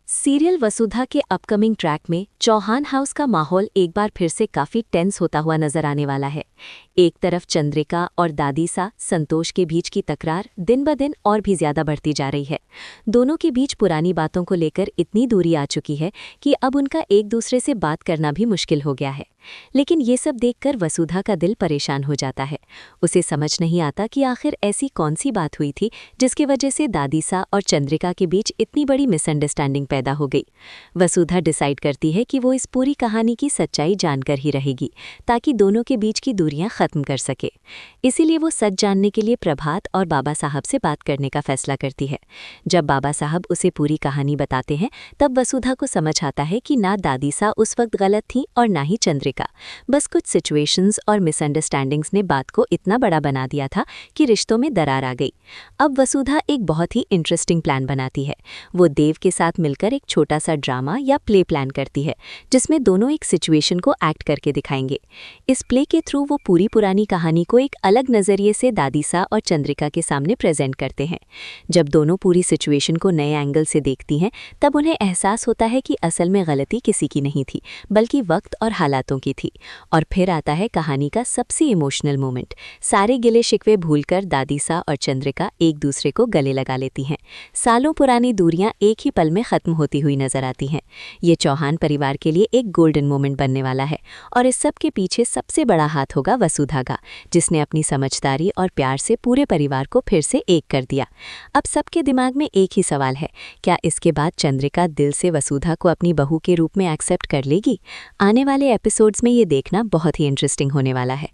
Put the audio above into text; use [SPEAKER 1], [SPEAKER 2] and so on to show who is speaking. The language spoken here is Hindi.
[SPEAKER 1] सीरियल वसुधा के अपकमिंग ट्रैक में चौहान हाउस का माहौल एक बार फिर से काफी टेंस होता हुआ नजर आने वाला है। एक तरफ चंद्रिका और दादी सा संतोष के बीच की तकरार दिन ब दिन और भी ज्यादा बढ़ती जा रही है। दोनों के बीच पुरानी बातों को लेकर इतनी दूरी आ चुकी है कि अब उनका एक दूसरे से बात करना भी मुश्किल हो गया है। लेकिन ये सब देखकर वसुधा का दिल परेशान हो जाता है। उसे समझ नहीं आता कि आखिर ऐसी कौन सी बात हुई थी जिसकी वजह से दादी सा और चंद्रिका के बीच इतनी बड़ी मिसअंडरस्टैंडिंग पैदा हो गई। वसुधा डिसाइड करती है कि वो इस पूरी कहानी की सच्चाई जानकर ही रहेगी, ताकि दोनों के बीच की दूरियां खत्म कर सके। इसीलिए वो सच जानने के लिए प्रभात और बाबा साहब से बात करने का फैसला करती है। जब बाबा साहब उसे पूरी कहानी बताते हैं, तब वसुधा को समझ आता है कि ना दादी सा उस वक्त गलत थी और ना ही चंद्रिका। बस कुछ सिचुएशंस और मिसअंडरस्टैंडिंग्स ने बात को इतना बड़ा बना दिया था कि रिश्तों में दरार आ गई। अब वसुधा एक बहुत ही इंटरेस्टिंग प्लान बनाती है। वो देव के साथ मिलकर एक छोटा सा ड्रामा या प्ले प्लान करती है, जिसमें दोनों एक सिचुएशन को एक्ट करके दिखाएंगे। इस प्ले के थ्रू वो पूरी पुरानी कहानी को एक अलग नजरिए से दादीसा और चंद्रिका के सामने प्रेजेंट करते हैं। जब दोनों पूरी सिचुएशन को नए एंगल से देखती हैं, तब उन्हें एहसास होता है कि असल में गलती किसी की नहीं थी, बल्कि वक्त और हालातों की थी। और फिर आता है कहानी का सबसे इमोशनल मोमेंट। सारे गिले शिकवे भूलकर दादीसा और चंद्रिका एक दूसरे को गले लगा लेती हैं। सालों पुरानी दूरियां एक ही पल में खत्म होती हुई नजर आती हैं। ये चौहान परिवार के लिए एक गोल्डन मोमेंट बनने वाला है, और इस सब के पीछे सबसे बड़ा हाथ होगा वसुधा का, जिसने अपनी समझदारी और प्यार से पूरे परिवार को फिर से एक कर दिया। अब सबके दिमाग में एक ही सवाल है, क्या इसके बाद चंद्रिका दिल से वसुधा को अपनी बहू के रूप में एक्सेप्ट कर लेगी? आने वाले एपिसोड्स में ये देखना बहुत ही इंटरेस्टिंग होने वाला है।